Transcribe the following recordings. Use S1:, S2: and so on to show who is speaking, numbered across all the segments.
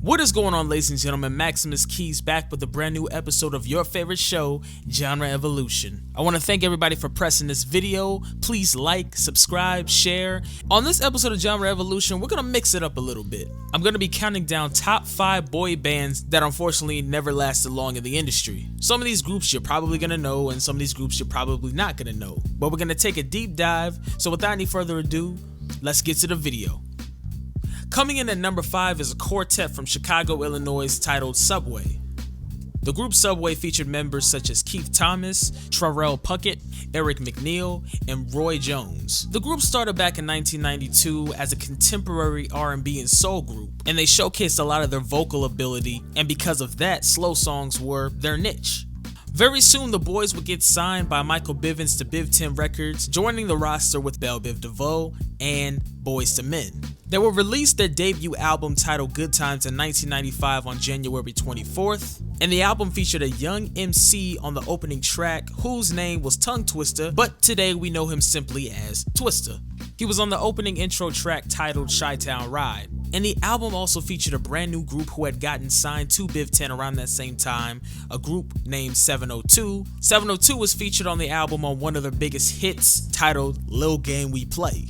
S1: What is going on, ladies and gentlemen? Maximus Keys back with a brand new episode of your favorite show, Genre Evolution. I want to thank everybody for pressing this video. Please like, subscribe, share. On this episode of Genre Evolution, we're going to mix it up a little bit. I'm going to be counting down top 5 boy bands that unfortunately never lasted long in the industry. Some of these groups you're probably going to know, and some of these groups you're probably not going to know. But we're going to take a deep dive, so without any further ado, let's get to the video. Coming in at number 5 is a quartet from Chicago, Illinois titled Subway. The group Subway featured members such as Keith Thomas, Terrell Puckett, Eric McNeil, and Roy Jones. The group started back in 1992 as a contemporary R&B and soul group, and they showcased a lot of their vocal ability, and because of that, slow songs were their niche. Very soon, the boys would get signed by Michael Bivins to Biv 10 Records, joining the roster with Belle Biv DeVoe and Boyz II Men. They will release their debut album titled Good Times in 1995 on January 24th, and the album featured a young MC on the opening track whose name was Tongue Twister, but today we know him simply as Twista. He was on the opening intro track titled Chi-Town Ride. And the album also featured a brand new group who had gotten signed to Biv 10 around that same time, a group named 702. 702 was featured on the album on one of their biggest hits titled Lil Game We Play.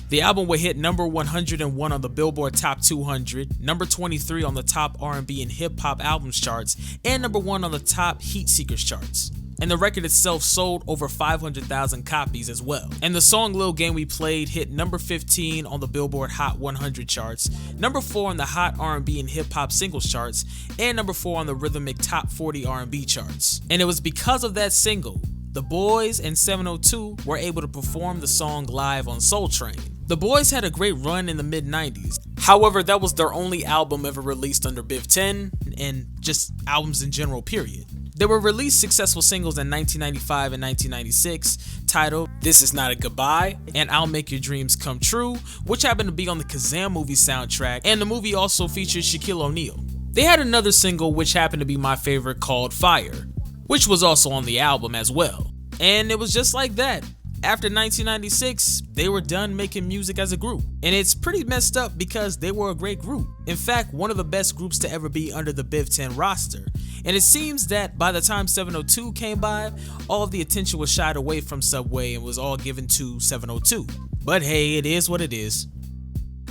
S1: The album would hit number 101 on the Billboard Top 200, number 23 on the top R&B and hip hop albums charts, and number 1 on the top Heat Seekers charts. And the record itself sold over 500,000 copies as well. And the song Lil Game We Played hit number 15 on the Billboard Hot 100 charts, number 4 on the Hot R&B and Hip Hop Singles charts, and number 4 on the Rhythmic Top 40 R&B charts. And it was because of that single, the boys and 702 were able to perform the song live on Soul Train. The boys had a great run in the mid-90s. However, that was their only album ever released under Biv 10, and just albums in general, period. They were released successful singles in 1995 and 1996 titled This Is Not a Goodbye and I'll Make Your Dreams Come True, which happened to be on the Kazam movie soundtrack, and the movie also featured Shaquille O'Neal. They had another single which happened to be my favorite called Fire, which was also on the album as well. And it was just like that. After 1996, they were done making music as a group. And it's pretty messed up because they were a great group. In fact, one of the best groups to ever be under the Biv 10 roster. And it seems that by the time 702 came by, all of the attention was shied away from Subway and was all given to 702. But hey, it is what it is.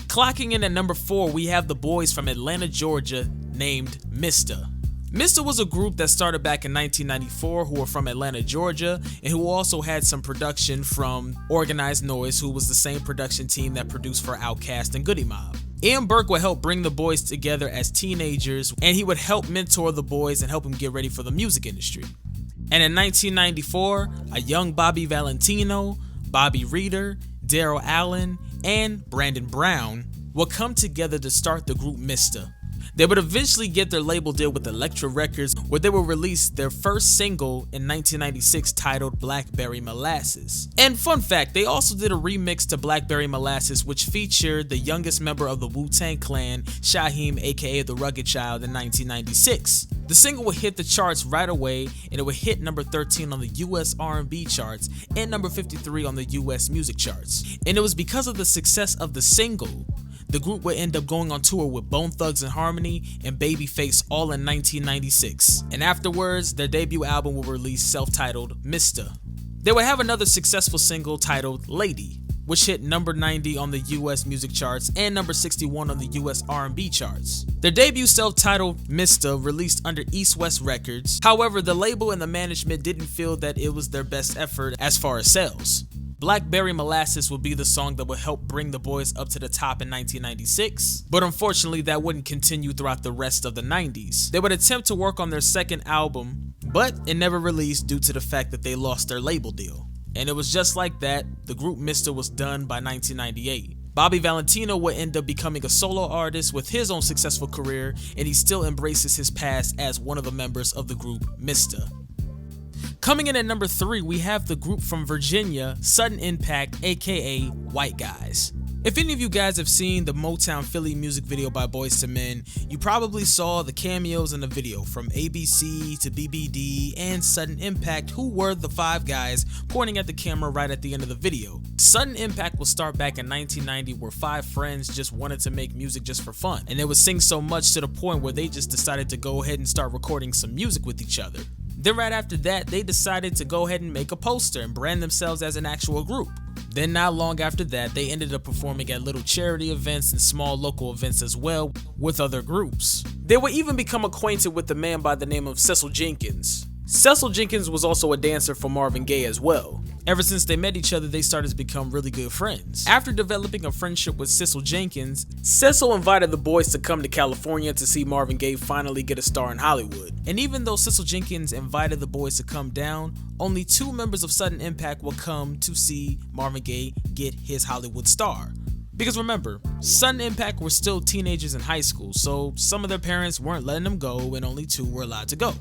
S1: Clocking in at number 4, we have the boys from Atlanta, Georgia, named Mista. Mista was a group that started back in 1994 who were from Atlanta, Georgia, and who also had some production from Organized Noise, who was the same production team that produced for Outkast and Goody Mob. Ian Burke would help bring the boys together as teenagers, and he would help mentor the boys and help them get ready for the music industry. And in 1994, a young Bobby Valentino, Bobby Reeder, Daryl Allen, and Brandon Brown would come together to start the group Mista. They would eventually get their label deal with Elektra Records, where they would release their first single in 1996 titled Blackberry Molasses. And fun fact, they also did a remix to Blackberry Molasses which featured the youngest member of the Wu-Tang Clan, Shaheem aka The Rugged Child, in 1996. The single would hit the charts right away, and it would hit number 13 on the US R&B charts and number 53 on the US music charts. And it was because of the success of the single, the group would end up going on tour with Bone Thugs and Harmony and Babyface all in 1996. And afterwards, their debut album will release self-titled Mista. They would have another successful single titled Lady, which hit number 90 on the US music charts and number 61 on the US R&B charts. Their debut self-titled Mista released under East West Records. However, the label and the management didn't feel that it was their best effort as far as sales. Blackberry Molasses would be the song that would help bring the boys up to the top in 1996, but unfortunately that wouldn't continue throughout the rest of the 90s. They would attempt to work on their second album, but it never released due to the fact that they lost their label deal. And it was just like that, the group Mista was done by 1998. Bobby Valentino would end up becoming a solo artist with his own successful career, and he still embraces his past as one of the members of the group Mista. Coming in at number 3, we have the group from Virginia, Sudden Impact, aka White Guys. If any of you guys have seen the Motown Philly music video by Boyz II Men, you probably saw the cameos in the video from ABC to BBD and Sudden Impact, who were the 5 guys pointing at the camera right at the end of the video. Sudden Impact will start back in 1990, where 5 friends just wanted to make music just for fun, and they would sing so much to the point where they just decided to go ahead and start recording some music with each other. Then right after that, they decided to go ahead and make a poster and brand themselves as an actual group. Then not long after that, they ended up performing at little charity events and small local events as well with other groups. They would even become acquainted with a man by the name of Cecil Jenkins. Cecil Jenkins was also a dancer for Marvin Gaye as well. Ever since they met each other, they started to become really good friends. After developing a friendship with Cecil Jenkins, Cecil invited the boys to come to California to see Marvin Gaye finally get a star in Hollywood. And even though Cecil Jenkins invited the boys to come down, only 2 members of Sudden Impact will come to see Marvin Gaye get his Hollywood star. Because remember, Sudden Impact were still teenagers in high school, so some of their parents weren't letting them go and only 2 were allowed to go.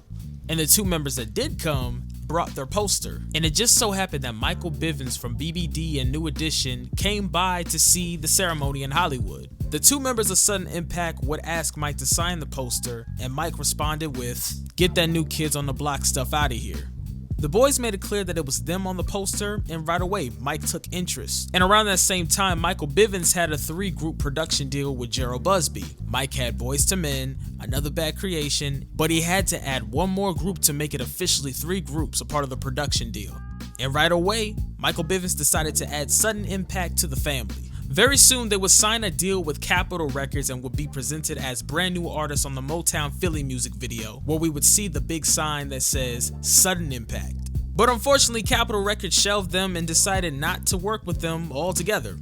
S1: And the 2 members that did come brought their poster. And it just so happened that Michael Bivins from BBD and New Edition came by to see the ceremony in Hollywood. The 2 members of Sudden Impact would ask Mike to sign the poster, and Mike responded with, "Get that New Kids on the Block stuff out of here." The boys made it clear that it was them on the poster, and right away, Mike took interest. And around that same time, Michael Bivins had a 3-group production deal with Gerald Busby. Mike had Boyz II Men, Another Bad Creation, but he had to add 1 more group to make it officially 3 groups, a part of the production deal. And right away, Michael Bivins decided to add Sudden Impact to the family. Very soon, they would sign a deal with Capitol Records and would be presented as brand new artists on the Motown Philly music video, where we would see the big sign that says Sudden Impact. But unfortunately, Capitol Records shelved them and decided not to work with them altogether.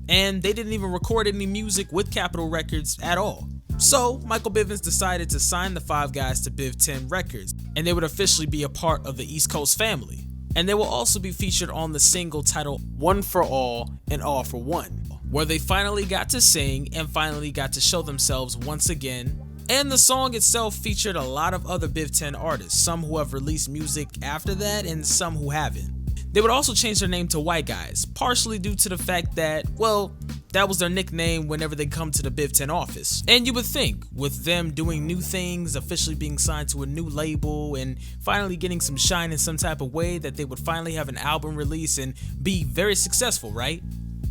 S1: And they didn't even record any music with Capitol Records at all. So, Michael Bivins decided to sign the 5 guys to Biv 10 Records, and they would officially be a part of the East Coast family. And they will also be featured on the single titled One for All and All for One, where they finally got to sing and finally got to show themselves once again. And the song itself featured a lot of other Biv 10 artists, some who have released music after that and some who haven't. They would also change their name to White Guys, partially due to the fact that, well, that was their nickname whenever they come to the Biv 10 office. And you would think, with them doing new things, officially being signed to a new label, and finally getting some shine in some type of way, that they would finally have an album release and be very successful, right?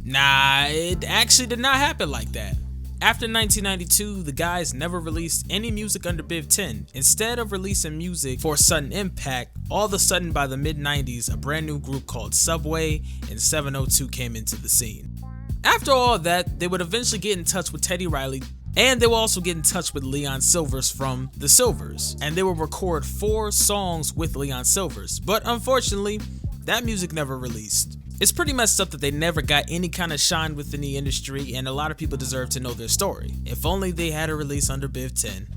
S1: Nah, it actually did not happen like that. After 1992, the guys never released any music under Biv 10. Instead of releasing music for Sudden Impact, all of a sudden by the mid-90s, a brand new group called Subway and 702 came into the scene. After all that, they would eventually get in touch with Teddy Riley, and they will also get in touch with Leon Sylvers from The Sylvers, and they will record 4 songs with Leon Sylvers, but unfortunately, that music never released. It's pretty messed up that they never got any kind of shine within the industry, and a lot of people deserve to know their story. If only they had a release under Biv 10.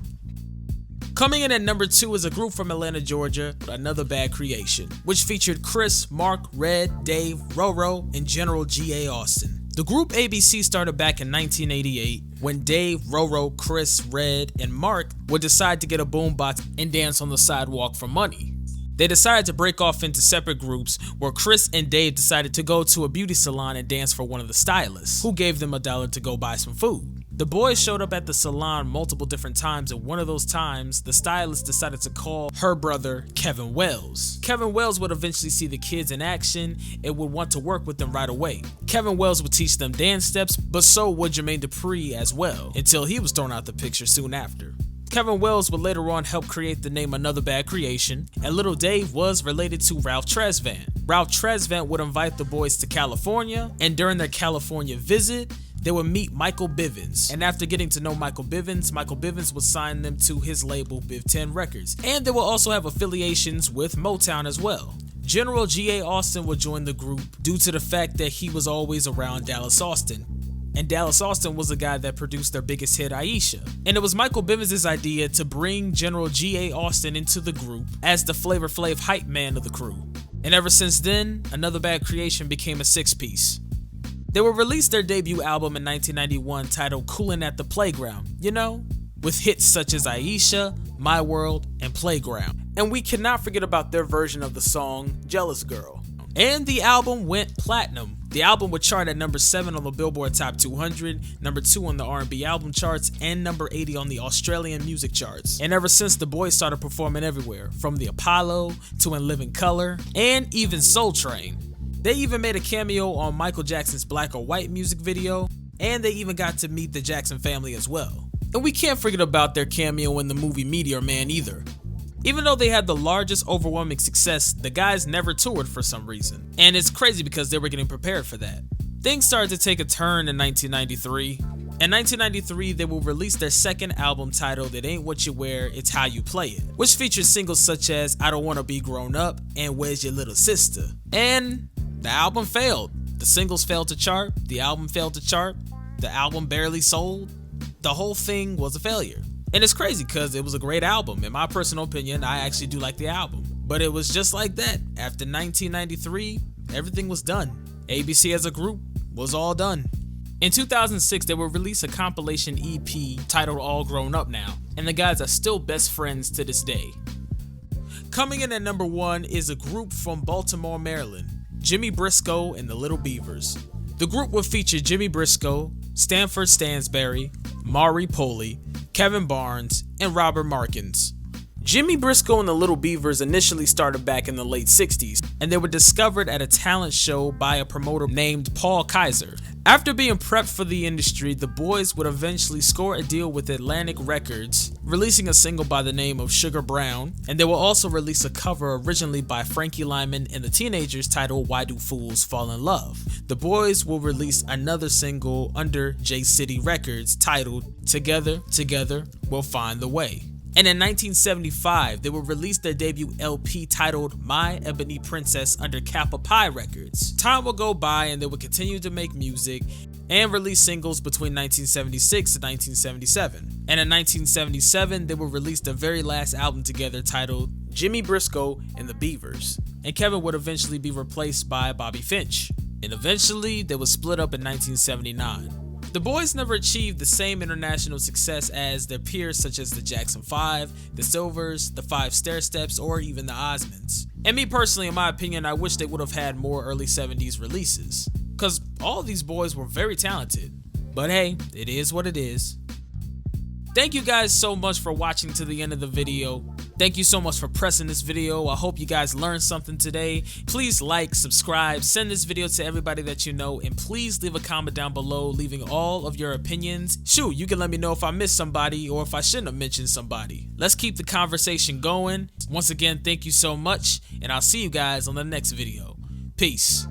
S1: Coming in at number 2 is a group from Atlanta, Georgia, Another Bad Creation, which featured Chris, Mark, Red, Dave, Roro, and General G.A. Austin. The group ABC started back in 1988 when Dave, Roro, Chris, Red, and Mark would decide to get a boombox and dance on the sidewalk for money. They decided to break off into separate groups, where Chris and Dave decided to go to a beauty salon and dance for one of the stylists, who gave them $1 to go buy some food. The boys showed up at the salon multiple different times, and one of those times, the stylist decided to call her brother, Kevin Wells. Kevin Wells would eventually see the kids in action and would want to work with them right away. Kevin Wells would teach them dance steps, but so would Jermaine Dupri as well, until he was thrown out the picture soon after. Kevin Wells would later on help create the name Another Bad Creation, and Little Dave was related to Ralph Tresvant. Ralph Tresvant would invite the boys to California, and during their California visit, they would meet Michael Bivins. And after getting to know Michael Bivins would sign them to his label Biv 10 Records. And they will also have affiliations with Motown as well. General G.A. Austin would join the group due to the fact that he was always around Dallas Austin. And Dallas Austin was the guy that produced their biggest hit, Aisha. And it was Michael Bivins' idea to bring General G.A. Austin into the group as the Flavor Flav hype man of the crew. And ever since then, Another Bad Creation became a 6-piece. They would release their debut album in 1991 titled Coolin' at the Playground, you know, with hits such as Aisha, My World, and Playground. And we cannot forget about their version of the song, Jealous Girl. And the album went platinum, The album would chart at number 7 on the Billboard Top 200, number 2 on the R&B album charts, and number 80 on the Australian music charts. And ever since, the boys started performing everywhere, from the Apollo to In Living Color, and even Soul Train. They even made a cameo on Michael Jackson's Black or White music video, and they even got to meet the Jackson family as well. And we can't forget about their cameo in the movie Meteor Man either. Even though they had the largest overwhelming success, the guys never toured for some reason. And it's crazy because they were getting prepared for that. Things started to take a turn in 1993. In 1993, they will release their second album titled It Ain't What You Wear, It's How You Play It, which features singles such as I Don't Wanna Be Grown Up and Where's Your Little Sister. And the album failed. The singles failed to chart, the album failed to chart, the album barely sold. The whole thing was a failure. And it's crazy because it was a great album. In my personal opinion, I actually do like the album. But it was just like that. After 1993, everything was done. ABC as a group was all done. In 2006, they will release a compilation EP titled All Grown Up Now, and the guys are still best friends to this day. Coming in at number 1 is a group from Baltimore, Maryland, Jimmy Briscoe and the Little Beavers. The group will feature Jimmy Briscoe, Stanford Stansberry, Maury Poley, Kevin Barnes, and Robert Markins. Jimmy Briscoe and the Little Beavers initially started back in the late 60s, and they were discovered at a talent show by a promoter named Paul Kaiser. After being prepped for the industry, the boys would eventually score a deal with Atlantic Records, releasing a single by the name of Sugar Brown, and they will also release a cover originally by Frankie Lyman and the Teenagers titled Why Do Fools Fall in Love. The boys will release another single under J City Records titled Together, Together, We'll Find the Way. And in 1975, they will release their debut LP titled My Ebony Princess under Kappa Pi Records. Time will go by and they will continue to make music and release singles between 1976 and 1977. And in 1977, they will release their very last album together titled Jimmy Briscoe and the Beavers. And Kevin would eventually be replaced by Bobby Finch. And eventually, they would split up in 1979. The boys never achieved the same international success as their peers such as the Jackson 5, the Silvers, the 5 Stair Steps, or even the Osmonds. And me personally, in my opinion, I wish they would have had more early 70s releases, because all of these boys were very talented. But hey, it is what it is. Thank you guys so much for watching to the end of the video. Thank you so much for pressing this video. I hope you guys learned something today. Please like, subscribe, send this video to everybody that you know, and please leave a comment down below leaving all of your opinions. Shoot, you can let me know if I missed somebody or if I shouldn't have mentioned somebody. Let's keep the conversation going. Once again, thank you so much, and I'll see you guys on the next video. Peace.